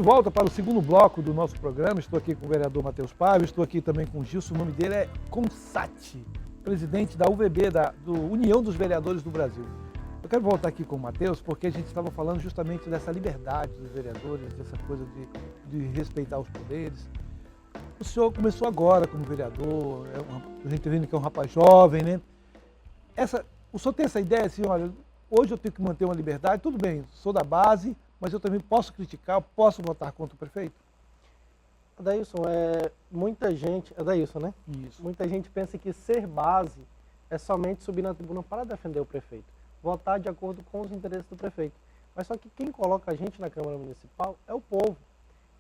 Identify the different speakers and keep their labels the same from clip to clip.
Speaker 1: de volta para o segundo bloco do nosso programa. Estou aqui com o vereador Matheus Paiva, estou aqui também com o Gilson, o nome dele é Consati, presidente da UVB, do União dos Vereadores do Brasil. Eu quero voltar aqui com o Matheus, porque a gente estava falando justamente dessa liberdade dos vereadores, dessa coisa de respeitar os poderes. O senhor começou agora como vereador, a gente está vendo que é um rapaz jovem, né? O senhor tem essa ideia assim, olha, hoje eu tenho que manter uma liberdade, tudo bem, sou da base, mas eu também posso criticar, posso votar contra o prefeito?
Speaker 2: Adailson, muita gente, Adailson, né?
Speaker 1: Isso.
Speaker 2: Muita gente pensa que ser base é somente subir na tribuna para defender o prefeito, votar de acordo com os interesses do prefeito. Mas só que quem coloca a gente na Câmara Municipal é o povo.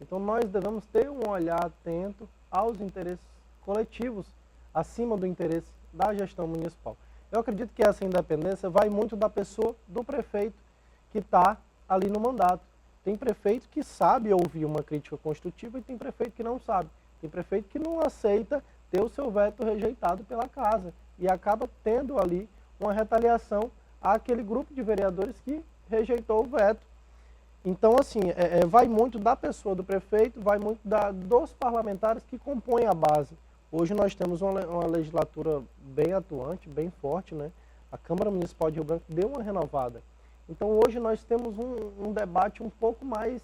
Speaker 2: Então nós devemos ter um olhar atento aos interesses coletivos, acima do interesse da gestão municipal. Eu acredito que essa independência vai muito da pessoa do prefeito que está ali no mandato. Tem prefeito que sabe ouvir uma crítica construtiva e tem prefeito que não sabe. Tem prefeito que não aceita ter o seu veto rejeitado pela casa e acaba tendo ali uma retaliação àquele grupo de vereadores que rejeitou o veto. Então, assim, vai muito da pessoa do prefeito, vai muito dos parlamentares que compõem a base. Hoje nós temos uma legislatura bem atuante, bem forte, né? A Câmara Municipal de Rio Branco deu uma renovada. Então hoje nós temos um debate um pouco mais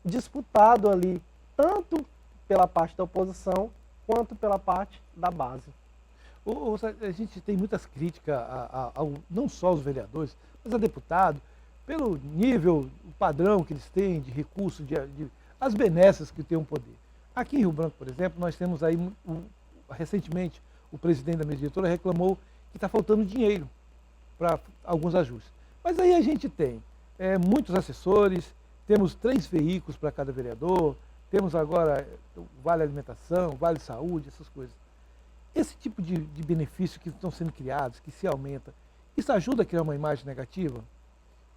Speaker 2: disputado ali, tanto pela parte da oposição, quanto pela parte da base.
Speaker 1: A gente tem muitas críticas, não só aos vereadores, mas a deputado, pelo nível, o padrão que eles têm de recurso, as benesses que têm o poder. Aqui em Rio Branco, por exemplo, nós temos aí, recentemente, o presidente da mesa diretora reclamou que está faltando dinheiro para alguns ajustes. Mas aí a gente tem muitos assessores, temos 3 veículos para cada vereador, temos agora o Vale Alimentação, Vale Saúde, essas coisas. Esse tipo de benefício que estão sendo criados, que se aumenta, isso ajuda a criar uma imagem negativa?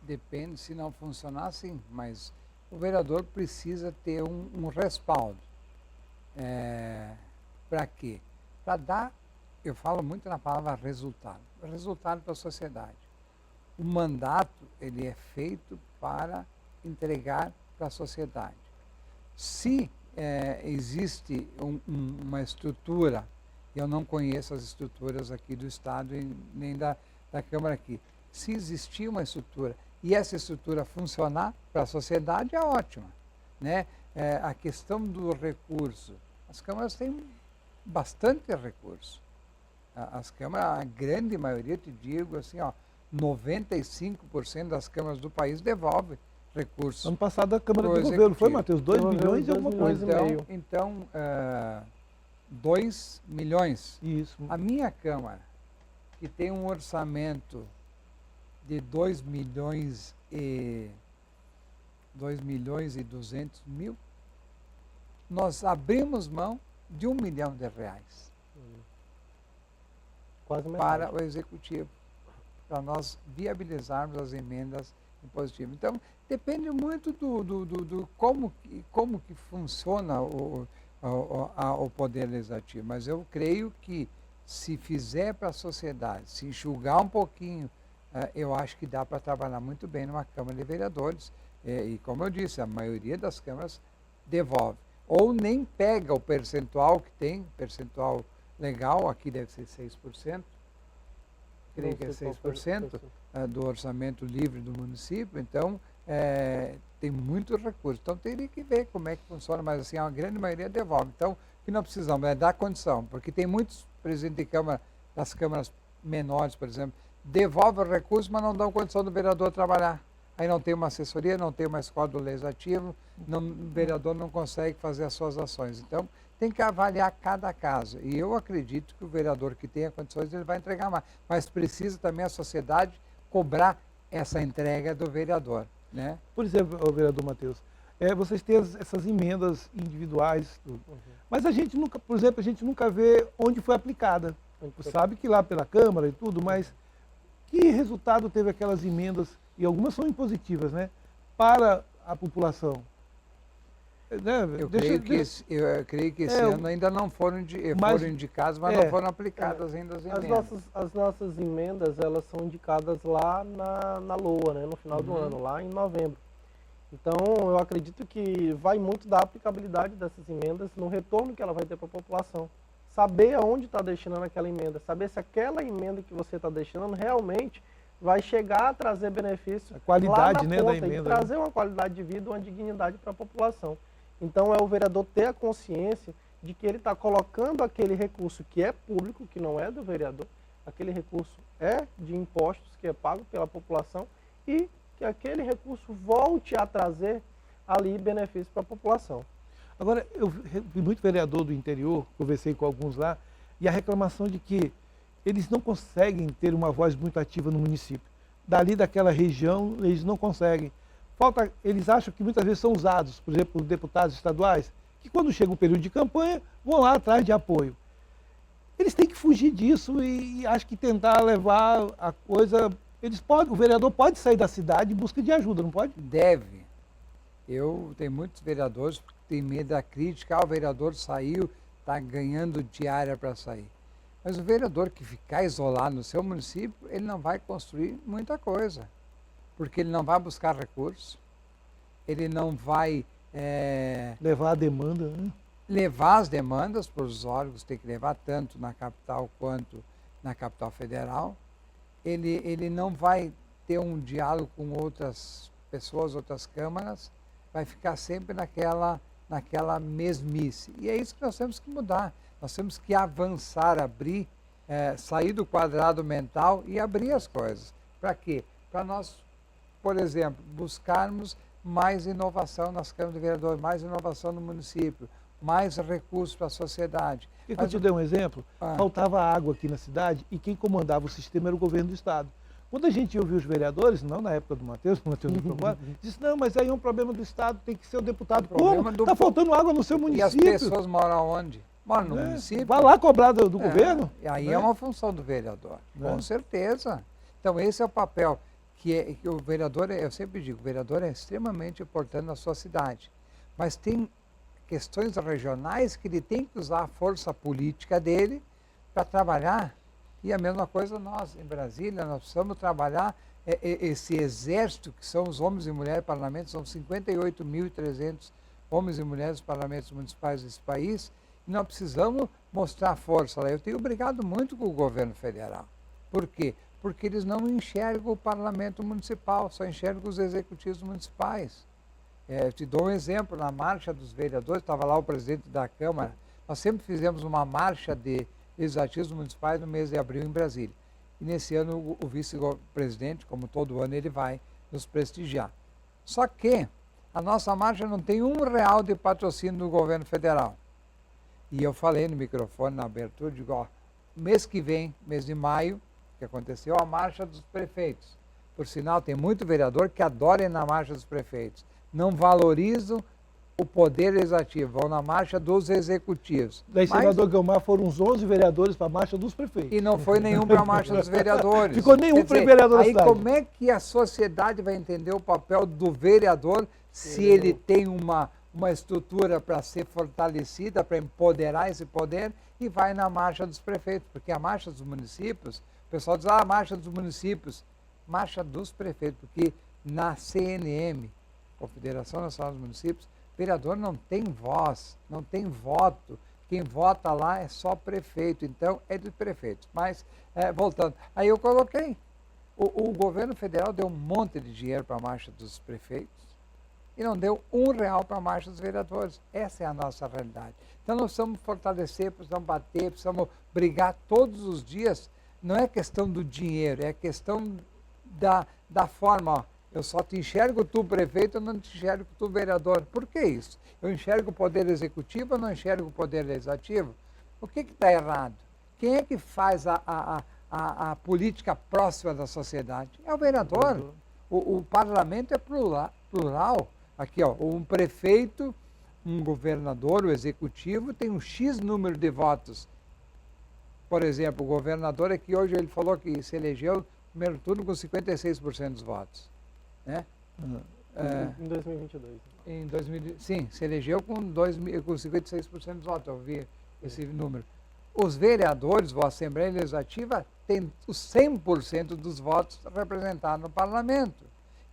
Speaker 3: Depende, se não funcionar, sim, mas o vereador precisa ter um respaldo. Para quê? Para dar, eu falo muito na palavra resultado para a sociedade. O mandato, ele é feito para entregar para a sociedade. Se existe uma estrutura, eu não conheço as estruturas aqui do Estado e nem da Câmara aqui, se existir uma estrutura e essa estrutura funcionar para a sociedade, é ótima, né? A questão do recurso, as câmaras têm bastante recurso. As câmaras, a grande maioria, te digo assim, 95% das câmaras do país devolve recursos.
Speaker 1: Ano passado a Câmara devolveu, não foi, Matheus? 2 milhões e alguma coisa.
Speaker 3: Então, 2 milhões.
Speaker 1: Isso.
Speaker 3: A minha Câmara, que tem um orçamento de 2 milhões e 200 mil, nós abrimos mão de R$1 milhão
Speaker 2: Quase
Speaker 3: para o Executivo, para nós viabilizarmos as emendas impositivas. Então, depende muito do como que funciona o Poder Legislativo, mas eu creio que se fizer para a sociedade, se enxugar um pouquinho, eu acho que dá para trabalhar muito bem numa Câmara de Vereadores. E como eu disse, a maioria das câmaras devolve. Ou nem pega o percentual que tem, percentual legal, aqui deve ser 6%, creio que é 6% do orçamento livre do município, então tem muito recurso. Então teria que ver como é que funciona, mas assim, a grande maioria devolve. Então, o que nós precisamos é dar condição, porque tem muitos presidentes de câmara, das câmaras menores, por exemplo, devolvem o recurso, mas não dão condição do vereador trabalhar. Aí não tem uma assessoria, não tem uma escola do legislativo, o vereador não consegue fazer as suas ações. Então, tem que avaliar cada caso. E eu acredito que o vereador que tenha condições, ele vai entregar mais. Mas precisa também a sociedade cobrar essa entrega do vereador, né?
Speaker 1: Por exemplo, vereador Matheus, vocês têm essas emendas individuais, mas a gente nunca, por exemplo, a gente nunca vê onde foi aplicada. Você sabe que lá pela Câmara e tudo, mas que resultado teve aquelas emendas, e algumas são impositivas, né, para a população?
Speaker 3: Eu creio que esse ano ainda não foram indicados, mas não foram aplicadas ainda as emendas.
Speaker 2: As nossas emendas, elas são indicadas lá na LOA, né, no final do ano, lá em novembro. Então, eu acredito que vai muito da aplicabilidade dessas emendas no retorno que ela vai ter para a população. Saber aonde está destinando aquela emenda, saber se aquela emenda que você está destinando realmente vai chegar a trazer benefício
Speaker 1: A qualidade,
Speaker 2: lá na
Speaker 1: né, da
Speaker 2: ponta,
Speaker 1: emenda,
Speaker 2: e
Speaker 1: né?
Speaker 2: trazer uma qualidade de vida, uma dignidade para a população. Então, é o vereador ter a consciência de que ele está colocando aquele recurso que é público, que não é do vereador, aquele recurso é de impostos que é pago pela população e que aquele recurso volte a trazer ali benefício para a população.
Speaker 1: Agora, eu vi muito vereador do interior, conversei com alguns lá, e a reclamação de que eles não conseguem ter uma voz muito ativa no município. Dali daquela região, eles não conseguem. Eles acham que muitas vezes são usados, por exemplo, deputados estaduais, que quando chega o período de campanha, vão lá atrás de apoio. Eles têm que fugir disso e acho que tentar levar a coisa... o vereador pode sair da cidade em busca de ajuda, não pode?
Speaker 3: Deve. Eu tenho muitos vereadores que têm medo da crítica. O vereador saiu, está ganhando diária para sair. Mas o vereador que ficar isolado no seu município, ele não vai construir muita coisa. Porque ele não vai buscar recursos, ele não vai
Speaker 1: Levar a demanda, né?
Speaker 3: levar as demandas para os órgãos, tem que levar tanto na capital quanto na capital federal. Ele não vai ter um diálogo com outras pessoas, outras câmaras, vai ficar sempre naquela mesmice. E é isso que nós temos que mudar. Nós temos que avançar, abrir, sair do quadrado mental e abrir as coisas. Para quê? Para nós, por exemplo, buscarmos mais inovação nas câmaras de vereadores, mais inovação no município, mais recursos para a sociedade.
Speaker 1: Quer que eu te dê um exemplo? Faltava água aqui na cidade e quem comandava o sistema era o governo do estado. Quando a gente ouviu os vereadores, não na época do Matheus não foi, disse, não, mas aí é um problema do estado, tem que ser o deputado. Como? Está faltando água no seu município.
Speaker 3: E as pessoas moram onde? Moram no município.
Speaker 1: Vai lá cobrar do governo.
Speaker 3: E aí é uma função do vereador, com certeza. Então esse é o papel que o vereador, eu sempre digo, o vereador é extremamente importante na sua cidade, mas tem questões regionais que ele tem que usar a força política dele para trabalhar. E a mesma coisa nós, em Brasília, nós precisamos trabalhar esse exército que são os homens e mulheres do parlamento, são 58.300 homens e mulheres dos parlamentos municipais desse país, e nós precisamos mostrar força lá. Eu tenho brigado muito com o governo federal. Por quê? Porque eles não enxergam o parlamento municipal, só enxergam os executivos municipais. Eu te dou um exemplo, na marcha dos vereadores, estava lá o presidente da Câmara, nós sempre fizemos uma marcha de legislativos municipais no mês de abril em Brasília. E nesse ano o vice-presidente, como todo ano, ele vai nos prestigiar. Só que a nossa marcha não tem R$1 de patrocínio do governo federal. E eu falei no microfone, na abertura, digo, ó, mês que vem, mês de maio, que aconteceu a marcha dos prefeitos. Por sinal, tem muito vereador que adora ir na marcha dos prefeitos. Não valorizam o poder legislativo, vão na marcha dos executivos.
Speaker 1: Daí, senador Guilmar, foram uns 11 vereadores para a marcha dos prefeitos.
Speaker 3: E não foi nenhum para a marcha dos vereadores.
Speaker 1: Ficou nenhum vereador
Speaker 3: aí como é que a sociedade vai entender o papel do vereador se ele tem uma estrutura para ser fortalecida, para empoderar esse poder, e vai na marcha dos prefeitos? Porque a marcha dos municípios, o pessoal diz, marcha dos municípios, marcha dos prefeitos, porque na CNM, Confederação Nacional dos Municípios, vereador não tem voz, não tem voto. Quem vota lá é só prefeito, então é de prefeitos. Mas, voltando, aí eu coloquei, o governo federal deu um monte de dinheiro para a marcha dos prefeitos e não deu R$1 para a marcha dos vereadores. Essa é a nossa realidade. Então nós precisamos fortalecer, precisamos bater, precisamos brigar todos os dias. Não é questão do dinheiro, é questão da forma, ó. Eu só te enxergo tu prefeito, eu não te enxergo tu vereador. Por que isso? Eu enxergo o poder executivo, eu não enxergo o poder legislativo? O que está errado? Quem é que faz a política próxima da sociedade? É o vereador. O parlamento é plural. Aqui, ó, um prefeito, um governador, o executivo tem um X número de votos. Por exemplo, o governador aqui hoje ele falou que se elegeu no primeiro turno com 56% dos votos. Né?
Speaker 2: Em 2022.
Speaker 3: Sim, se elegeu com 56% dos votos, eu vi esse número. Os vereadores, a Assembleia Legislativa, tem os 100% dos votos representados no parlamento.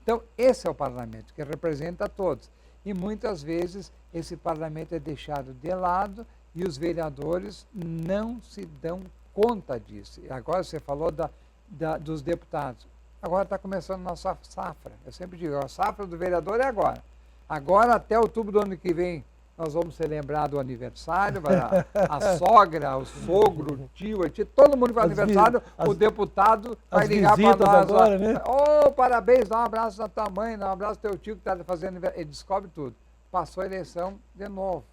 Speaker 3: Então, esse é o parlamento, que representa a todos. E muitas vezes esse parlamento é deixado de lado e os vereadores não se dão conta disso. E agora você falou dos deputados. Agora está começando a nossa safra. Eu sempre digo, a safra do vereador é agora. Agora, até outubro do ano que vem, nós vamos celebrar do aniversário, a sogra, o sogro, o tio, todo mundo vai aniversário, o deputado vai ligar para nós.
Speaker 1: Agora, né?
Speaker 3: Parabéns, dá um abraço na tua mãe, dá um abraço ao teu tio que está fazendo aniversário. Ele descobre tudo. Passou a eleição de novo.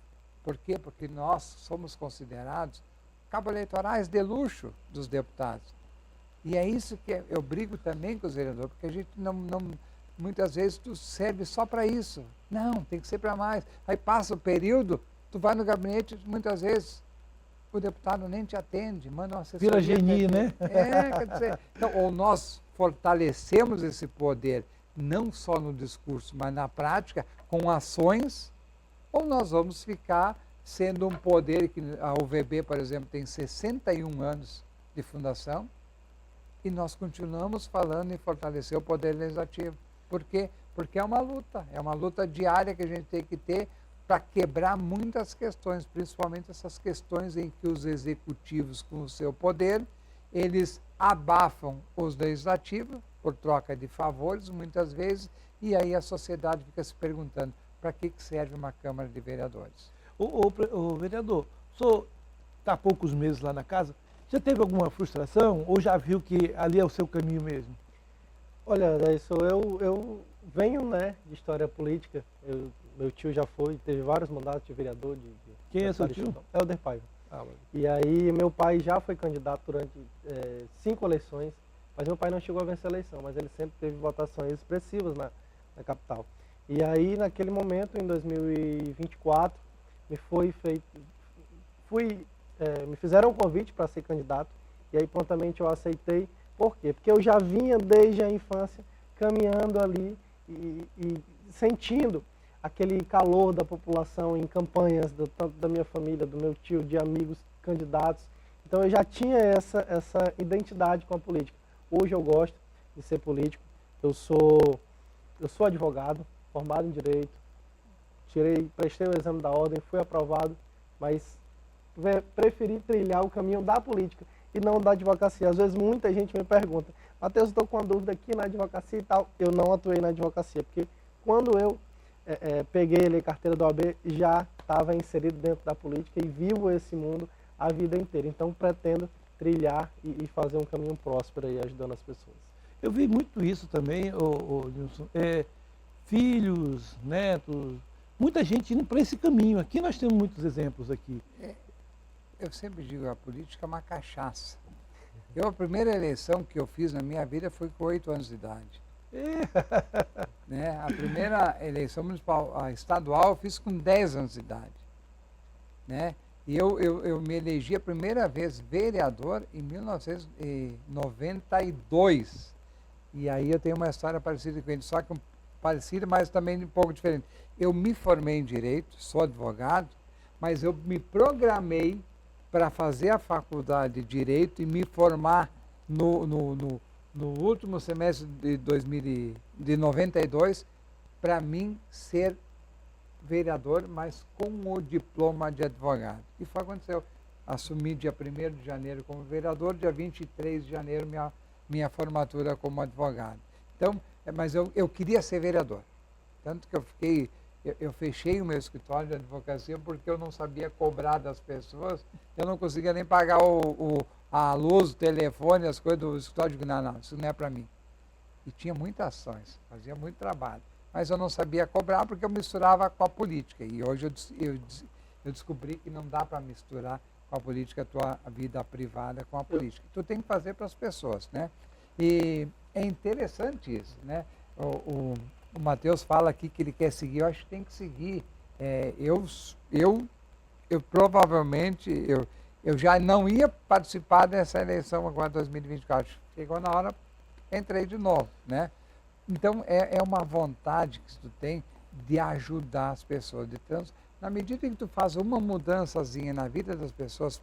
Speaker 3: Por quê? Porque nós somos considerados cabos eleitorais de luxo dos deputados. E é isso que eu brigo também com os vereadores, porque a gente muitas vezes tu serve só para isso. Não, tem que ser para mais. Aí passa o período, tu vai no gabinete, muitas vezes o deputado nem te atende, manda uma assessoria.
Speaker 1: Vira genie, né?
Speaker 3: Quer dizer, então, ou nós fortalecemos esse poder, não só no discurso, mas na prática, com ações, ou nós vamos ficar sendo um poder que a UVB, por exemplo, tem 61 anos de fundação, e nós continuamos falando em fortalecer o poder legislativo. Por quê? Porque é uma luta diária que a gente tem que ter para quebrar muitas questões, principalmente essas questões em que os executivos, com o seu poder, eles abafam os legislativos por troca de favores, muitas vezes, e aí a sociedade fica se perguntando para que serve uma Câmara de Vereadores.
Speaker 1: O vereador, o senhor está há poucos meses lá na casa, já teve alguma frustração ou já viu que ali é o seu caminho mesmo?
Speaker 2: Olha, eu venho, né, de história política. Meu tio já teve vários mandatos de vereador.
Speaker 1: Quem é seu tio?
Speaker 2: Helder Paiva. E aí meu pai já foi candidato durante 5 eleições, mas meu pai não chegou a vencer a eleição, mas ele sempre teve votações expressivas na capital. E aí naquele momento, em 2024, me fizeram um convite para ser candidato, e aí prontamente eu aceitei. Por quê? Porque eu já vinha desde a infância caminhando ali e sentindo aquele calor da população em campanhas, tanto da minha família, do meu tio, de amigos candidatos. Então eu já tinha essa identidade com a política. Hoje eu gosto de ser político. Eu sou advogado, formado em Direito, prestei o exame da ordem, fui aprovado, mas preferi trilhar o caminho da política e não da advocacia. Às vezes muita gente me pergunta, Matheus, estou com uma dúvida aqui na advocacia e tal. Eu não atuei na advocacia, porque quando eu peguei a carteira do OAB, já estava inserido dentro da política e vivo esse mundo a vida inteira. Então pretendo trilhar e fazer um caminho próspero aí, ajudando as pessoas.
Speaker 1: Eu vi muito isso também, Nilson. Filhos, netos, muita gente indo para esse caminho. Aqui nós temos muitos exemplos aqui.
Speaker 3: Eu sempre digo, a política é uma cachaça. A primeira eleição que eu fiz na minha vida foi com 8 anos de idade. Né? A primeira eleição municipal, a estadual, eu fiz com 10 anos de idade. Né? E eu me elegi a primeira vez vereador em 1992. E aí eu tenho uma história parecida com ele, só que parecida, mas também um pouco diferente. Eu me formei em Direito, sou advogado, mas eu me programei para fazer a faculdade de Direito e me formar no último semestre de 92, para mim ser vereador, mas com o diploma de advogado. E foi o que aconteceu. Assumi dia 1º de janeiro como vereador, dia 23 de janeiro minha formatura como advogado. Então, mas eu queria ser vereador. Tanto que eu fechei o meu escritório de advocacia porque eu não sabia cobrar das pessoas, eu não conseguia nem pagar a luz, o telefone, as coisas do escritório. Eu digo, não, isso não é para mim. E tinha muitas ações, fazia muito trabalho, mas eu não sabia cobrar porque eu misturava com a política. E hoje eu descobri que não dá para misturar com a política a tua vida privada com a política. Tu tem que fazer para as pessoas, né? E é interessante isso, né? O Matheus fala aqui que ele quer seguir, eu acho que tem que seguir. Eu provavelmente, eu já não ia participar dessa eleição agora, 2024. Chegou na hora, entrei de novo, né? Então, é uma vontade que tu tem de ajudar as pessoas. Na medida em que tu faz uma mudançazinha na vida das pessoas,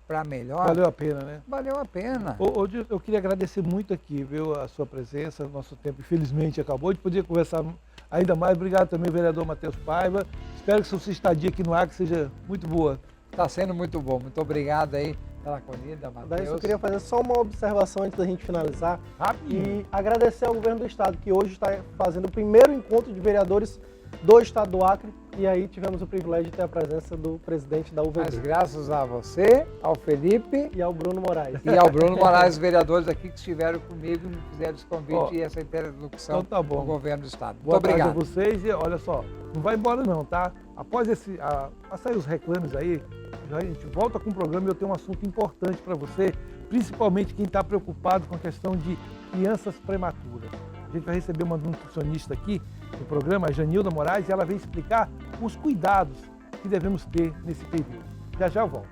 Speaker 3: para melhor,
Speaker 1: Valeu a pena, né?
Speaker 3: valeu a pena.
Speaker 1: Ô, Dilson, eu queria agradecer muito aqui, viu, a sua presença, nosso tempo infelizmente acabou, a gente podia conversar ainda mais. Obrigado também, vereador Matheus Paiva. Espero que sua estadia aqui no Acre seja muito boa.
Speaker 3: Está sendo muito bom. Muito obrigado aí pela acolhida,
Speaker 2: Daí
Speaker 3: Matheus.
Speaker 2: eu queria fazer só uma observação antes da gente finalizar
Speaker 1: Rapidinho.
Speaker 2: e agradecer ao governo do estado, que hoje está fazendo o primeiro encontro de vereadores do estado do Acre, e aí tivemos o privilégio de ter a presença do presidente da
Speaker 3: Mas
Speaker 2: UVB
Speaker 3: graças a você, ao Felipe
Speaker 2: e ao Bruno Moraes.
Speaker 3: e ao Bruno Moraes, vereadores aqui que estiveram comigo, me fizeram esse convite
Speaker 1: Ó,
Speaker 3: e essa interlocução
Speaker 1: então tá bom.
Speaker 3: com o governo do estado.
Speaker 1: Boa
Speaker 3: Muito
Speaker 1: tarde a
Speaker 3: obrigado.
Speaker 1: vocês e olha só, não vai embora não, tá? Após sair os reclames aí, a gente volta com o programa e eu tenho um assunto importante para você, principalmente quem está preocupado com a questão de crianças prematuras. A gente vai receber uma nutricionista aqui no programa, a Janilda Moraes, e ela vem explicar os cuidados que devemos ter nesse período. Já já eu volto.